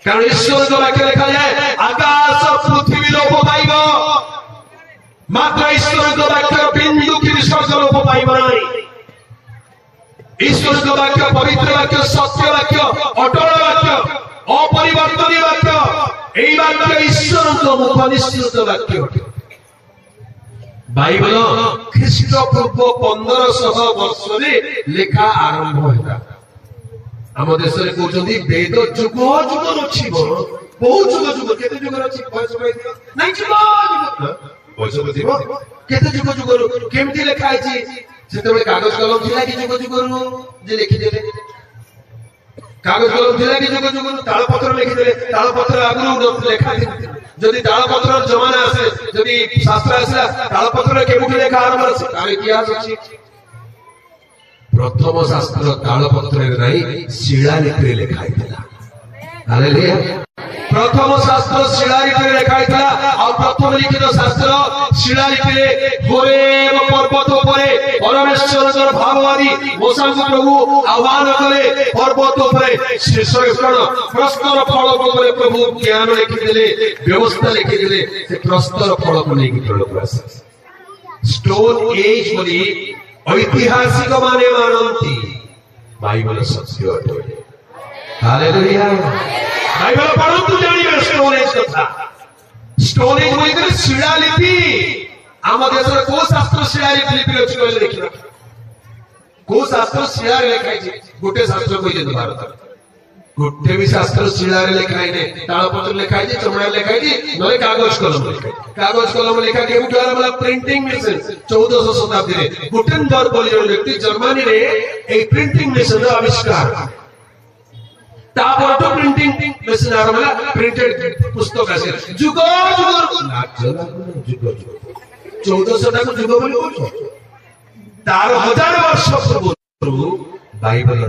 कारण ईश्वर को वाक्य लिखा जाए आकाश और पृथ्वी लोप पाइब मात्र ईश्वर को वाक्य बिंदु की विसर्ग लोप पाइब नहीं। ईश्वर को वाक्य पवित्र वाक्य सत्य वाक्य अटल वाक्य अपरिवर्तनीय वाक्य यही वाक्य ईश्वर को मुख निश्चित वाक्य। बाइबल ख्रीष्टपूर्व 1500 वर्ष लेखा आरंभ होता। आम देश में कहते वेद जुग जुग रचिब बहुत जुग जुग केते जुग रचि बयस नहीं जुग जुग बयस बुझिबो केते जुग जुग केमती लेखा आइछि सेतबे कागज कलम थिला कि जुग जुग जे लिखि देले कागज कलम थिला कि जुग जुग तालपत्र लिखि देले तालपत्र आगु लेखा जदि तालपत्र जमाना आसे जदि शास्त्र आसला तालपत्र केमुठी लेखा आरंभ आसे तार इतिहास अछि। प्रथम शास्त्र तालपत्र नहीं शिलालिपि लिखा हैतला। हालेलुया। प्रथम शास्त्र शिलालिपि लिखा हैतला और प्रथम लिखित शास्त्र शिलालिपि होरेब पर्वत उपरे परमेश्वर भाववादी मूसा को प्रभु आह्वान कले पर्वत उपरे शीर्षण प्रस्तर फल उपरे प्रभु ज्ञान लिखि देले व्यवस्था लिखि देले से प्रस्तर फल को लेके तळक आसे। स्टोन एज बोली ऐतिहासिक माने मानती बाइबल सत्य अटे। हालेलुया। बाइबल पढन्तु जानिबे स्टोन एज कथा। स्टोन एज बोली करे शिलालिपि आम देश रे को शास्त्र शिलालिपि अछि कहले देखिबा को शास्त्र शिलारे लेखाइ छै गोटे शास्त्र कहि दे भारत गोटे भी शास्त्र शिलारे लेखाइ ने तालपत्र लेखाइ छै चमड़ा लेखाइ छै नले कागज कलम लेखा के उठार वाला प्रिंटिंग मशीन 1400 शताब्दी रे गुटेनबर्ग बोली जन व्यक्ति जर्मनी रे ए प्रिंटिंग मशीन रो आविष्कार तापर तो प्रिंटिंग मशीन आरंभ होला प्रिंटेड पुस्तक आसे जुग जुग 1400 टा जुग बोली बोल तार हजार वर्ष पूर्व बाइबल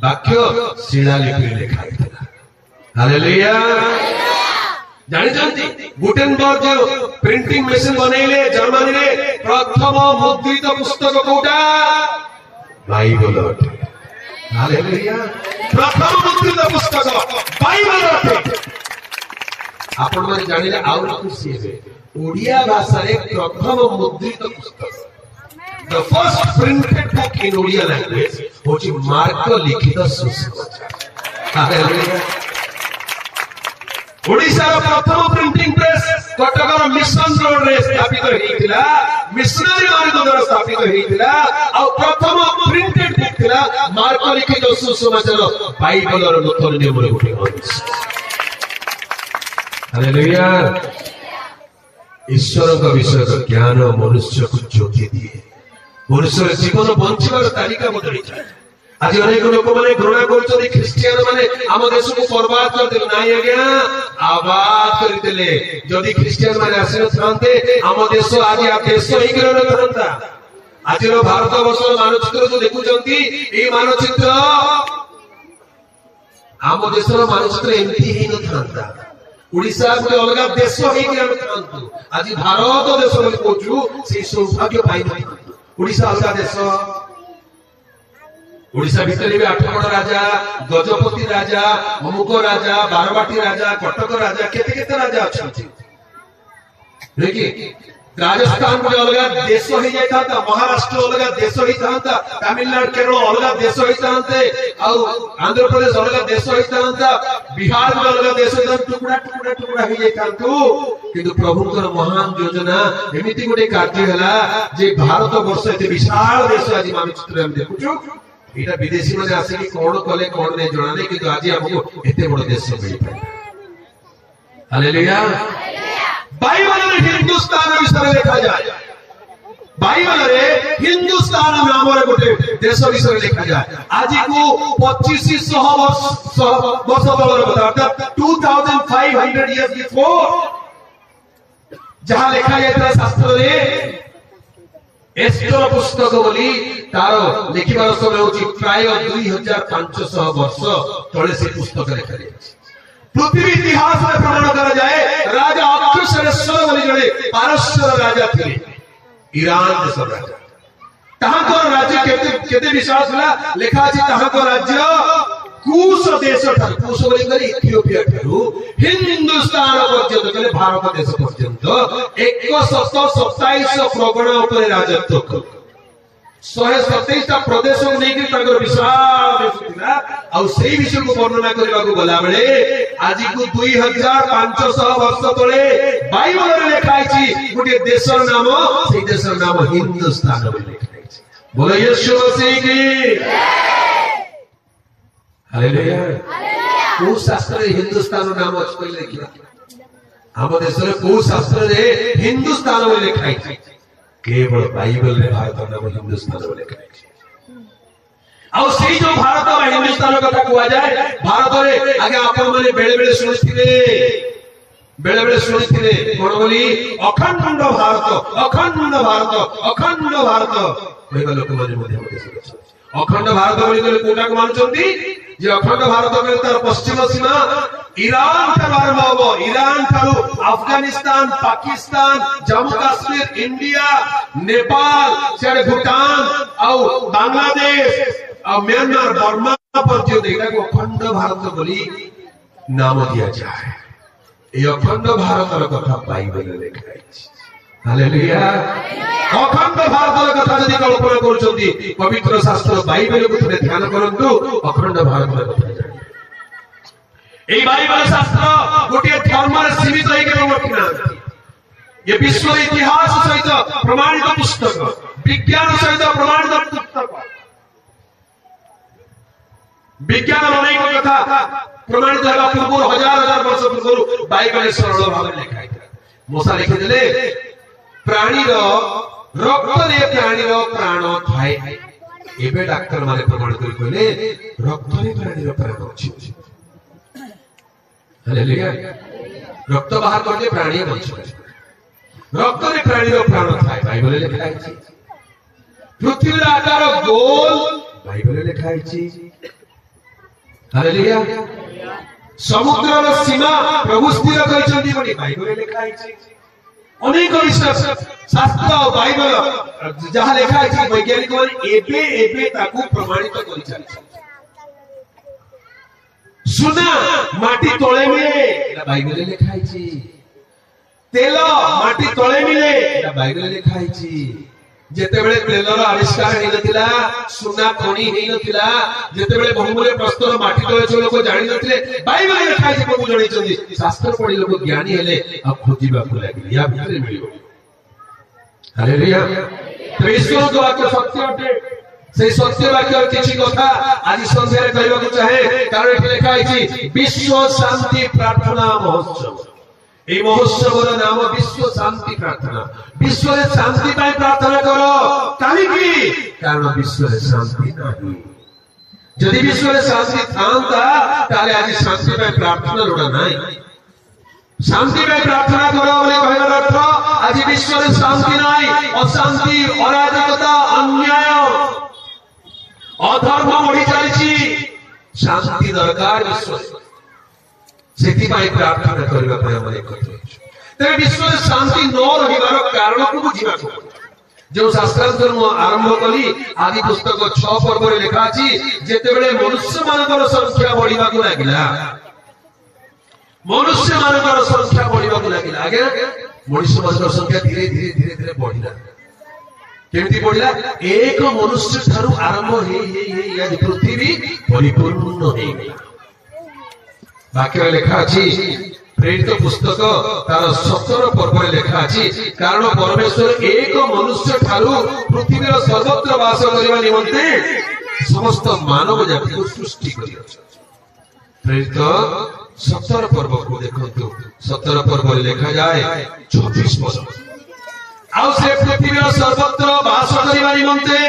वाक्य शिलालिपि लिखा हैतला। हालेलुया। जानि जानती गुटेनबर्ग जो प्रिंटिंग मशीन बनैले जर्मनी रे प्रथम मुद्रित पुस्तक कोटा बाइबल अटे। हालेलुया। प्रथम मुद्रित पुस्तक बाइबल अटे। आपण माने जानिले आउर खुशी हेबे ओडिया भाषा रे प्रथम मुद्रित पुस्तक The first printed book in Odia language होची मार्क लिखित सुसमाचार। हालेलुया। ओडिसा प्रथम प्रिंटिंग प्रेस कटकर मिशन रोड रे स्थापित हेइतिला मिशनरी मार्ग द्वारा स्थापित हेइतिला आ प्रथम प्रिंटेड बुक थिला मार्क लिखित सुसमाचार बाइबल रो नूतन नियम रे गोटे अंश। हालेलुया। ईश्वर का विषय का ज्ञान मनुष्य को ज्योति दिए मनुष्य जीवन बंचार तालिका बदली जाए। आज अनेक लोक माने घृणा करछथि ख्रिस्टियन माने आम देश को बर्बाद कर देले नाही आज्ञा आबाद कर देले जदि ख्रिस्टियन माने आसी थांते आम देश आज आ देश ही ग्रहण करंता। आज रो भारत वर्ष मानचित्र जो देखुचंती ए मानचित्र आम देश रो मानचित्र एमती ही न थांता ओडिसा को अलग देश ही ग्रहण करंतु आज भारत देश बोली कोचु से सौभाग्य पाइ नै ओडिसा अलग देश ओडिसा भितर भी 8गड़ राजा गजपति राजा अमुक राजा बारवाटी राजा कटक राजा केते केते राजा अछि देखि राजस्थान में अलग देश हो जाता था महाराष्ट्र अलग देश ही था तमिलनाडु केरल अलग देश ही था आंध्र प्रदेश अलग देश ही था बिहार में अलग देश टुकड़ा टुकड़ा टुकड़ा हो जाता किंतु प्रभु महान योजना एमती गोटे कार्य है जे भारत वर्ष एते विशाल देश आज मानचित्र हम देखुछु एटा विदेशी माने आसी कोन कले कोन नै जणा नै किंतु आज हमको एते बड़ देश मिल पाए। हालेलुया। बाइबल में हिंदुस्तान विषय लिखा जाए बाइबल रे हिंदुस्तान नाम रे गोटे देश विषय लिखा जाए आज को 2500 वर्ष तलर कथा अर्थात 2500 इयर्स बिफोर जहां लिखा जाए शास्त्र रे एस्टर पुस्तक बोली तार लिखिबार समय होची प्राय 2500 वर्ष तले से पुस्तक लिखा जाए। पृथ्वी इतिहास में प्रमाण करा जाए राजा अक्षुश्रेष्ठ बोली जड़े पारस्य राजा थे ईरान देश राजा ताहाको राज्य केते केते विशाल छला लिखा अछि ताहाको राज्य कुश देश कुश बोली इथियोपिया ठारू हिंदुस्तान पर्यंत कहले भारत देश पर्यंत 127 प्रगण उपर राजत्व कर 127 प्रदेश को लेकर विशाल देश था और से विषय को वर्णना करने को गला बेले आज को 2500 वर्ष तले बाइबल रे लिखाई गोटे देशर नाम से देशर नाम हिंदुस्तान बोली लिखाई बोलो यीशु मसीह की हालेलुया को शास्त्र रे हिंदुस्तान नाम अछि कोइ लिखिला हम देश रे को शास्त्र रे हिंदुस्तान बोली लिखाई केवल बाइबल रे भारत नाम हिंदुस्तान बोले कहे आ सेही जो भारत और हिंदुस्तान कथा कुआ जाए भारत रे आगे आपण माने बेले सुनिथिले कोन बोली अखंड भारत कहबा लोक माने मध्य अखंड भारत बोली कहले कोटा को मानचंती जे अखंड भारत में तार पश्चिम सीमा ईरान ठारू आरंभ होबो ईरान ठारू अफगानिस्तान पाकिस्तान जम्मू काश्मीर इंडिया नेपाल से भूटान और बांग्लादेश और म्यांमार बर्मा पर्यंत एटा को अखंड भारत बोली नाम दिया जाए ये अखंड भारत कथा बाइबल में लिखा है हालेलुया अखंड भारत कथा यदि कल्पना करूछंती पवित्र शास्त्र बाइबल को थोड़े ध्यान करंतु अखंड भारत कथा जाने ए बाइबल शास्त्र गोटे धर्म रे सीमित होई के रखना ये विश्व इतिहास सहित प्रमाणित पुस्तक विज्ञान सहित प्रमाणित पुस्तक विज्ञान अनेक कथा प्रमाणित है पूर्व हजार वर्ष पूर्व बाइबल सरल भाव में लिखा है मूसा लिखि देले प्राणी रो रक्त रे प्राणी रो प्राण थाए एबे डॉक्टर माने प्रमाण कर कहले रक्त रे प्राणी रो प्राण अछि हालेलुया रक्त बाहर करते प्राणी बंचे रक्त रे प्राणी रो प्राण थाए बाइबल लिखा है पृथ्वी रा आकार गोल बाइबल लिखा है हालेलुया समुद्र रो सीमा प्रभु स्थिर करछन्ती बोली बाइबल लिखा है अनेक शास्त्र बाइबल जहाँ लिखा है वैज्ञानिक एबे ताकू प्रमाणित करि चालिछ सुना माटी तळे मिले एटा बाइबल लिखा है तेल माटी तळे मिले एटा बाइबल लिखा है जेते बेले तेलर आविष्कार हे नथिला सुना खनि हे नथिला जेते बेले बहुमूल्य प्रस्तर माटी तळे छ लोक जानि नथिले बाइबल लिखा है प्रभु जणै छथि शास्त्र पढि लोक ज्ञानी हेले आ खोजिबा को लागि या भितरे मिलियो हालेलुया ईश्वर जो वाक्य सत्य अटे से सत्य वाक्य किछि कथा आज संसार कहबा को चाहे कारण एठी लिखा है विश्व शांति प्रार्थना महोत्सव ए महोत्सव नाम विश्व शांति प्रार्थना विश्व रे शांति पाई प्रार्थना करो काहे की कारण विश्व रे शांति नाही यदि विश्व रे शांति थांता ताले आज शांति पाई प्रार्थना लोड़ा नाही शांति पाई प्रार्थना करो बोले कहबार अर्थ आज विश्व रे शांति नाही अशांति अराजकता अन्याय अधर्म बढ़ी चलीछि शांति दरकार विश्व सेति पाई प्रार्थना करबा पय हम एकत्र तेरे विश्व में शांति न रहिबार कारण को बुझिबा जो शास्त्रांतर मु आरंभ कली आदि पुस्तक 6 पर्व रे लिखा अछि जेते बेले मनुष्य मानकर संख्या बढ़िबा को लागिला मनुष्य मानकर संख्या बढ़िबा को लागिला आगे मनुष्य मानकर संख्या धीरे धीरे बढ़िला केमती बढ़िला एक मनुष्य थारु आरंभ हे आज पृथ्वी परिपूर्ण हे गया वाक्य लिखा अछि प्रेरित पुस्तक तार 17 पर्व में लिखा अछि कारण परमेश्वर एक मनुष्य ठारू पृथ्वीर सर्वत्र वास करबा निमंते समस्त मानव जाति को सृष्टि करि अछि प्रेरित 17 पर्व को देखंतु 17 पर्व में लिखा जाए 24 पद आउ से पृथ्वीर सर्वत्र वास करबा निमंते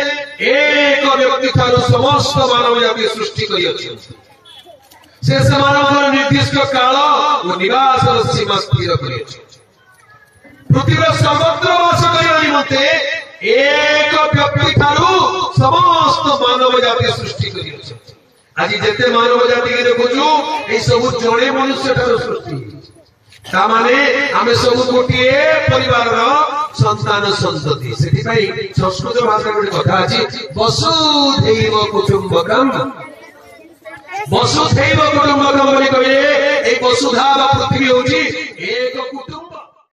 एक व्यक्ति ठारू समस्त मानव जाति सृष्टि करि अछि से समानकर निर्दिष्ट काल और निवास सीमा स्थिर करि पृथ्वीर सर्वत्र वास करिबा निमंते एक व्यक्ति ठारू समस्त मानव जाति सृष्टि करि आज जेते मानव जाति के देखुछु ए सब जणे मनुष्य ठारू सृष्टि ता माने आमे सब गोटिए परिवार रो संतान संतति सेति भाई संस्कृत भाषा रे कथा अछि वसुधैव कुटुंबकम वसुधैव कुटुम्बकम बोली कहे ए वसुधा वा पृथ्वी होची एक कुटुंब